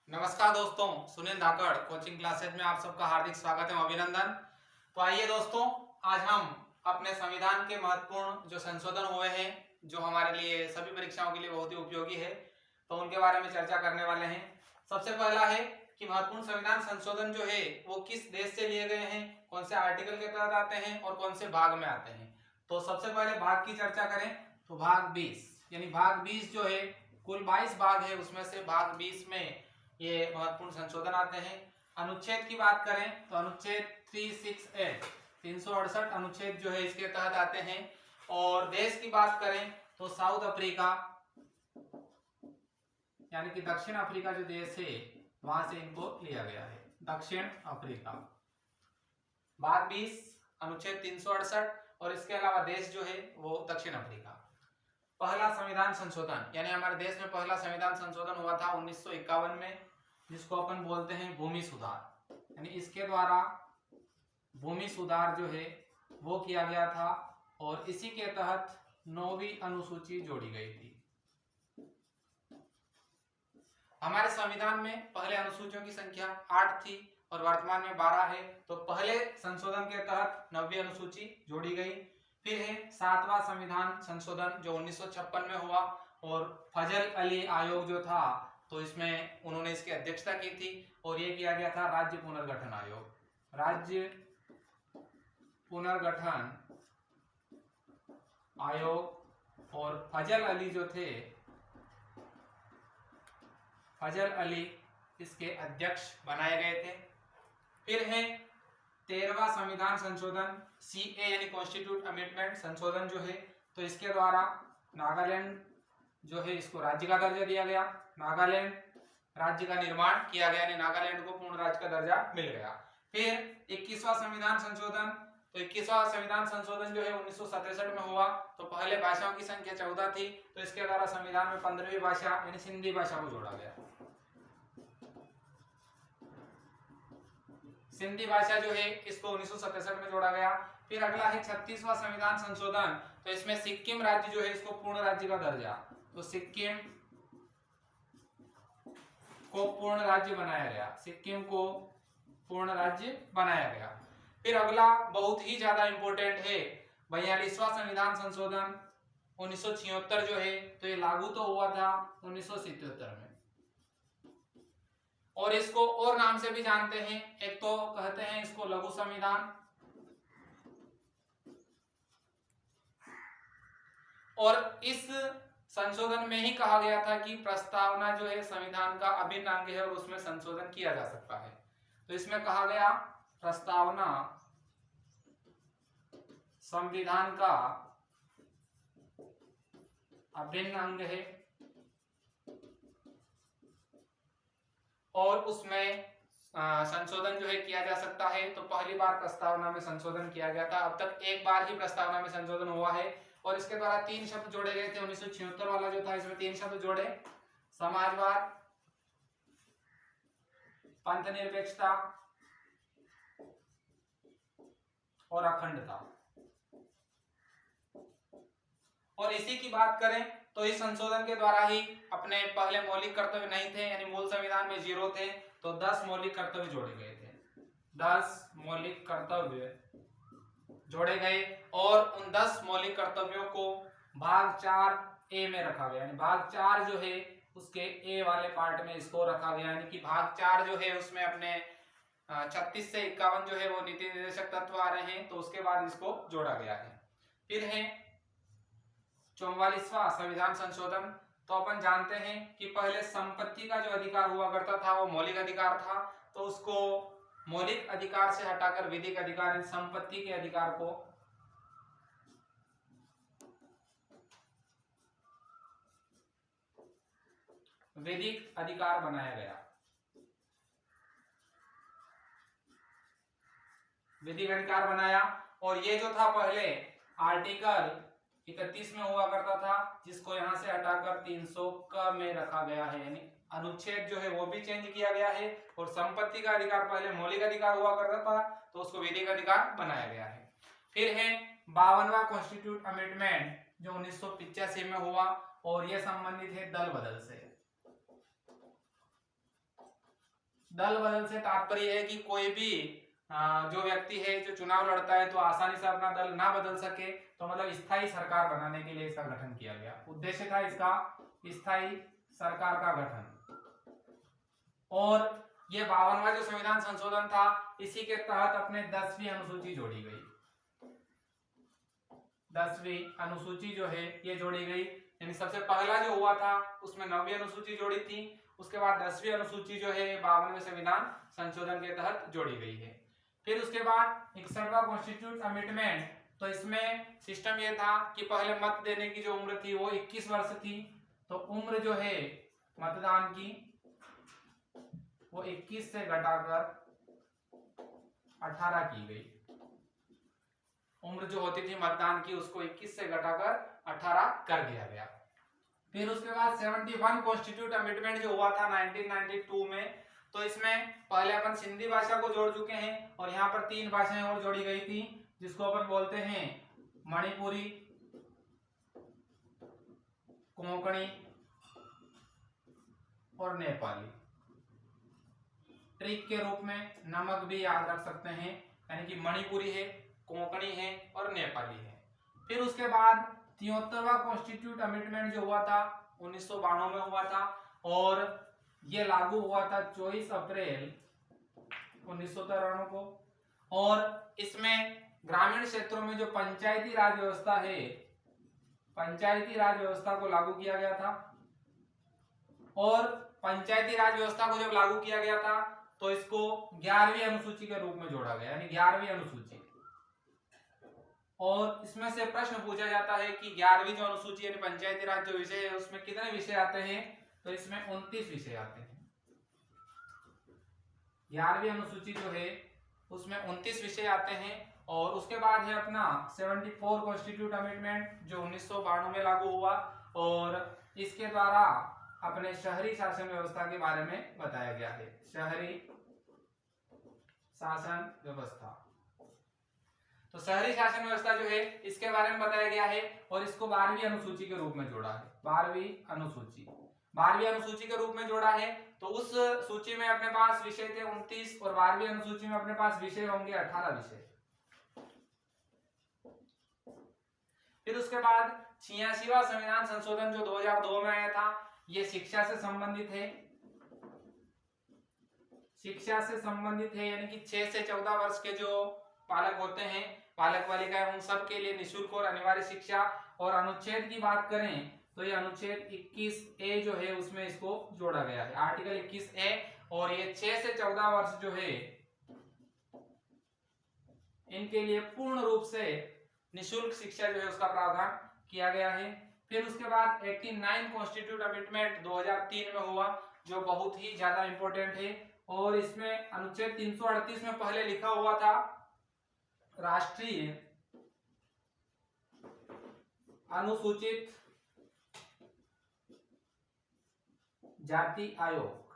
नमस्कार दोस्तों, सुनील धाकड़ coaching classes में आप सबका हार्दिक स्वागत है, अभिनंदन। तो आइए दोस्तों, आज हम अपने संविधान के महत्वपूर्ण जो संशोधन हुए हैं, जो हमारे लिए सभी परीक्षाओं के लिए बहुत ही उपयोगी है, तो उनके बारे में चर्चा करने वाले हैं। सबसे पहला है कि महत्वपूर्ण संविधान संशोधन जो है वो किस देश से लिए गए हैं, कौन से आर्टिकल के तहत आते हैं और कौन से भाग में आते हैं। तो सबसे पहले भाग की चर्चा करें तो भाग 20 यानी भाग 20 जो है, कुल 22 भाग है, उसमें से भाग 20 में ये महत्वपूर्ण संशोधन आते हैं। अनुच्छेद की बात करें तो अनुच्छेद 368 368 अनुच्छेद जो है इसके तहत आते हैं। और देश की बात करें तो साउथ अफ्रीका यानी कि दक्षिण अफ्रीका जो देश है वहां से इनको लिया गया है, दक्षिण अफ्रीका। भाग 20 अनुच्छेद 368 और इसके अलावा देश जो है वो दक्षिण अफ्रीका। पहला संविधान संशोधन यानी हमारे देश में पहला संविधान संशोधन हुआ था 1951 में, जिसको अपन बोलते हैं भूमि सुधार। यानी इसके द्वारा भूमि सुधार जो है वो किया गया था और इसी के तहत 9वीं अनुसूची जोड़ी गई थी। हमारे संविधान में पहले अनुसूचियों की संख्या 8 थी और वर्तमान में 12 है। तो पहले संशोधन के तहत 9वीं अनुसूची जोड़ी गई। फिर है 7वां संविधान संशोधन जो 1956 में हुआ और फजल अली आयोग जो था तो इसमें उन्होंने इसकी अध्यक्षता की थी और ये किया गया था राज्य पुनर्गठन आयोग। राज्य पुनर्गठन आयोग और फजल अली जो थे, फजल अली इसके अध्यक्ष बनाए गए थे। फिर है 13वां संविधान संशोधन सीए यानी कॉन्स्टिट्यूट अमेंडमेंट संशोधन जो है, तो इसके द्वारा नागालैंड जो है इसको राज्य का दर्जा दिया गया, नागालैंड राज्य का निर्माण किया गया, यानी नागालैंड को पूर्ण राज्य का दर्जा मिल गया। फिर 21वां संविधान संशोधन, तो 21वां संविधान संशोधन जो है 1967 में हुआ। तो पहले भाषाओं की संख्या 14 थी, तो इसके द्वारा संविधान में 15वीं भाषा यानी सिंधी भाषा को जोड़ा गया। सिंधी भाषा जो है इसको 1967 में जोड़ा गया। फिर अगला है 36वां संविधान संशोधन, तो इसमें सिक्किम राज्य जो है इसको पूर्ण राज्य का दर्जा, तो सिक्किम को पूर्ण राज्य बनाया गया, सिक्किम को पूर्ण राज्य बनाया गया। फिर अगला बहुत ही ज्यादा इंपॉर्टेंट है 42वां संविधान संशोधन 1976 जो है, तो ये लागू तो हुआ था 1977 में और इसको और नाम से भी जानते हैं, एक तो कहते हैं इसको लघु संविधान और इस संशोधन में ही कहा गया था कि प्रस्तावना जो है संविधान का अभिन्न अंग है और उसमें संशोधन किया जा सकता है। तो इसमें कहा गया प्रस्तावना संविधान का अभिन्न अंग है और उसमें संशोधन जो है किया जा सकता है। तो पहली बार प्रस्तावना में संशोधन किया गया था, अब तक एक बार ही प्रस्तावना में संशोधन हुआ है और इसके द्वारा 3 शब्द जोड़े गए थे। 1976 वाला जो था इसमें 3 शब्द जोड़े, समाजवाद, पंथ निरपेक्षता और अखंडता। और इसी की बात करें तो इस संशोधन के द्वारा ही अपने पहले मौलिक कर्तव्य नहीं थे, यानी मूल संविधान में 0 थे, तो 10 मौलिक कर्तव्य जोड़े गए थे, 10 मौलिक कर्तव्य जोड़े गए और उन 10 मौलिक कर्तव्यों को भाग 4 ए में रखा गया, यानी भाग 4 जो है उसके ए वाले पार्ट में इसको रखा गया, यानी कि भाग 4 जो है उसमें अपने 36 से 51 जो है वो नीति निर्देशक तत्व आ रहे हैं, तो उसके बाद इसको जोड़ा गया है। फिर है 44वां संविधान संशोधन, तो अपन जानते हैं कि पहले संपत्ति का जो अधिकार हुआ करता था वो मौलिक अधिकार था, तो उसको मौलिक अधिकार से हटाकर विधिक अधिकार, संपत्ति के अधिकार को विधिक अधिकार बनाया गया, विधिक अधिकार बनाया। और ये जो था पहले आर्टिकल 31 में हुआ करता था, जिसको यहां से हटाकर 300 का में रखा गया है, यानी अनुच्छेद जो है वो भी चेंज किया गया है और संपत्ति का अधिकार पहले मौलिक अधिकार हुआ करता था तो उसको विधिक अधिकार बनाया गया है। फिर है 52वां कॉन्स्टिट्यूट अमेंडमेंट जो 1985 में हुआ और यह संबंधित है दल बदल से। दल बदल से तात्पर्य है कि कोई भी जो व्यक्ति है जो चुनाव लड़ता है तो आसानी से अपना दल ना बदल सके, तो मतलब स्थायी सरकार बनाने के लिए इसका गठन किया गया। उद्देश्य था इसका स्थायी सरकार का गठन। और ये 52वां जो संविधान संशोधन था, इसी के तहत अपने 10वीं अनुसूची जोड़ी गई। 10वीं अनुसूची जो है ये जोड़ी गई, यानी सबसे पहला जो हुआ था उसमें 9वीं अनुसूची जोड़ी थी, उसके बाद 10वीं अनुसूची जो है 52वें संविधान संशोधन के तहत जोड़ी गई है। फिर उसके बाद 61वां कॉन्स्टिट्यूट अमेंडमेंट, तो इसमें सिस्टम ये था कि पहले मत देने की जो उम्र थी वो 21 वर्ष थी, तो उम्र जो है मतदान की वो 21 से घटाकर 18 की गई। उम्र जो होती थी मतदान की उसको 21 से घटाकर 18 कर दिया गया। फिर उसके बाद 71 कॉन्स्टिट्यूट अमेंडमेंट जो हुआ था 1992 में, तो इसमें पहले अपन सिंधी भाषा को जोड़ चुके हैं और यहाँ पर 3 भाषाएं और जोड़ी गई थी, जिसको अपन बोलते हैं मणिपुरी, कोंकणी और नेपाली। ट्रिक के रूप में नमक भी याद रख सकते हैं, यानी कि मणिपुरी है, कोंकणी है और नेपाली है। फिर उसके बाद 73वां कॉन्स्टिट्यूट अमेंडमेंट जो हुआ था 1992 में हुआ था और ये लागू हुआ था 24 अप्रैल 1993 को। और इसमें ग्रामीण क्षेत्रों में जो पंचायती राज व्यवस्था है, पंचायती राज व्यवस्था को लागू किया गया था। और पंचायती राज व्यवस्था को जब लागू किया गया था तो इसको 11वीं अनुसूची के रूप में जोड़ा गया, यानी 11वीं अनुसूची। और इसमें से प्रश्न पूछा जाता है कि 11वीं जो अनुसूची यानी पंचायती राज जो विषय है उसमें कितने विषय आते हैं, तो इसमें 29 विषय आते हैं। 11वीं अनुसूची जो है उसमें 29 विषय आते हैं। और उसके बाद है अपना 74 कॉन्स्टिट्यूट अमेंडमेंट जो 1992 में लागू हुआ और इसके द्वारा अपने शहरी शासन व्यवस्था के बारे में बताया गया है। शहरी शासन व्यवस्था, तो शहरी शासन व्यवस्था जो है इसके बारे में बताया गया है और इसको 12वीं अनुसूची के रूप में जोड़ा है। 12वीं अनुसूची के रूप में जोड़ा है। तो उस सूची में अपने पास विषय थे 29 और 12वीं अनुसूची में अपने पास विषय होंगे 18 विषय। फिर उसके बाद 86वां संविधान संशोधन जो 2002 में आया था, ये शिक्षा से संबंधित है। शिक्षा से संबंधित है, यानी कि 6 से 14 वर्ष के जो बालक होते हैं, बालक बालिकाएं, उन सब के लिए निःशुल्क और अनिवार्य शिक्षा। और अनुच्छेद की बात करें तो ये अनुच्छेद 21A जो है उसमें इसको जोड़ा गया है, आर्टिकल 21A। और ये 6 से 14 वर्ष जो है इनके लिए पूर्ण रूप से निःशुल्क शिक्षा जो है उसका प्रावधान किया गया है। फिर उसके बाद 89 कॉन्स्टिट्यूट अमेंडमेंट 2003 में हुआ जो बहुत ही ज्यादा इंपॉर्टेंट है। और इसमें अनुच्छेद 338 में पहले लिखा हुआ था राष्ट्रीय अनुसूचित जाति आयोग,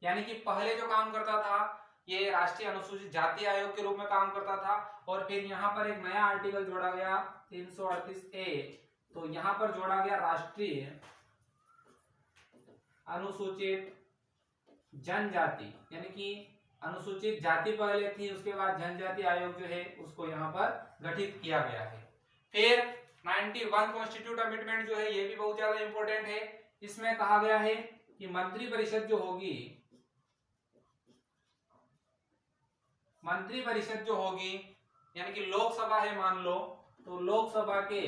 यानी कि पहले जो काम करता था ये राष्ट्रीय अनुसूचित जाति आयोग के रूप में काम करता था। और फिर यहाँ पर एक नया आर्टिकल जोड़ा गया 338A, तो यहाँ पर जोड़ा गया राष्ट्रीय अनुसूचित जनजाति, यानी कि अनुसूचित जाति पहले थी, उसके बाद जनजाति आयोग जो है उसको यहाँ पर गठित किया गया है। फिर 91 कॉन्स्टिट्यूट अमेंडमेंट जो है ये भी बहुत ज्यादा इंपॉर्टेंट है। इसमें कहा गया है कि मंत्री परिषद जो होगी, मंत्री परिषद जो होगी यानी कि लोकसभा है मान लो, तो लोकसभा के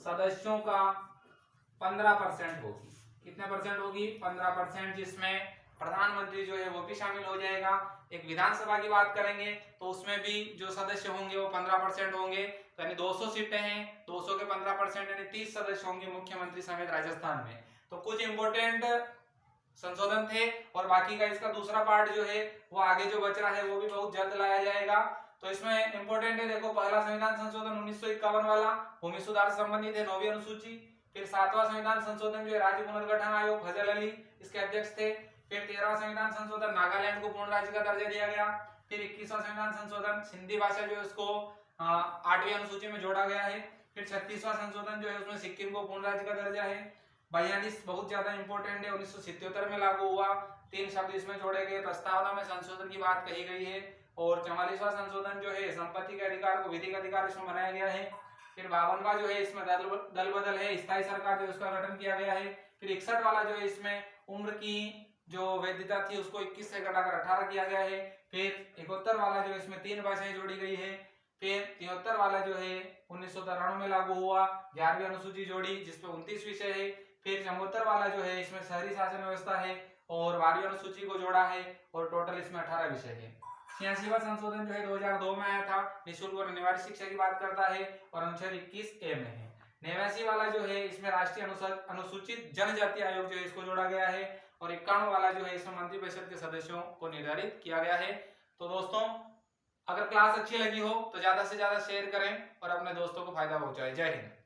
सदस्यों का 15% होगी। कितने परसेंट होगी? 15%, जिसमें प्रधानमंत्री जो है वो भी शामिल हो जाएगा। एक विधानसभा की बात करेंगे तो उसमें भी जो सदस्य होंगे वो 15% होंगे, तो यानी 200 सीटें हैं, 200 के 15% यानी 30 सदस्य होंगे मुख्यमंत्री समेत राजस्थान में। तो कुछ इंपोर्टेंट संशोधन थे और बाकी का इसका दूसरा पार्ट जो है वो आगे जो बच रहा है वो भी बहुत जल्द लाया जाएगा। तो इसमें इंपोर्टेंट है, देखो पहला संविधान संशोधन 1951 वाला भूमि सुधार से संबंधित है, 9वीं अनुसूची। फिर 7वां संविधान संशोधन जो है राज्य पुनर्गठन आयोग, फजल अली इसके अध्यक्ष थे। फिर 13वां संविधान संशोधन नागालैंड को पूर्ण राज्य का दर्जा दिया गया। फिर 21वां संविधान संशोधन सिंधी भाषा जो है उसको 8वीं अनुसूची में जोड़ा गया है। फिर 36वां संशोधन जो है उसमें सिक्किम को पूर्ण राज्य का दर्जा है। 42 बहुत ज्यादा इंपॉर्टेंट है, 1977 में लागू हुआ। 3 शब्द इसमें जोड़े गए, प्रस्तावना में संशोधन की बात कही गई है। और 44वां संशोधन जो है संपत्ति के अधिकार को विधिक अधिकार इसमें बनाया गया है। फिर 52वां जो है इसमें दल बदल है, स्थायी सरकार जो उसका गठन किया गया है। फिर 61 वाला जो है इसमें उम्र की जो वैधता थी उसको 21 से घटाकर 18 किया गया है। फिर 71 वाला जो इसमें 3 भाषाएं जोड़ी गई है। फिर 73 वाला जो है 1993 में लागू हुआ, 11वीं अनुसूची जोड़ी जिसपे 29 विषय है। फिर 74 वाला जो है इसमें शहरी शासन व्यवस्था है और 12वीं अनुसूची को जोड़ा है और टोटल इसमें 18 विषय है। 86वां संशोधन जो है 2002 में आया था, निःशुल्क और अनिवार्य शिक्षा की बात करता है और अनुच्छेद 21A में है। 89 वाला जो है इसमें राष्ट्रीय अनुसूचित जनजाति आयोग जो है इसको जोड़ा गया है और 91 वाला जो है इसमें मंत्रिपरिषद के सदस्यों को निर्धारित किया गया है। तो दोस्तों अगर क्लास अच्छी लगी हो तो ज्यादा से ज्यादा शेयर करें और अपने दोस्तों को फायदा पहुंचाएं। जय हिंद।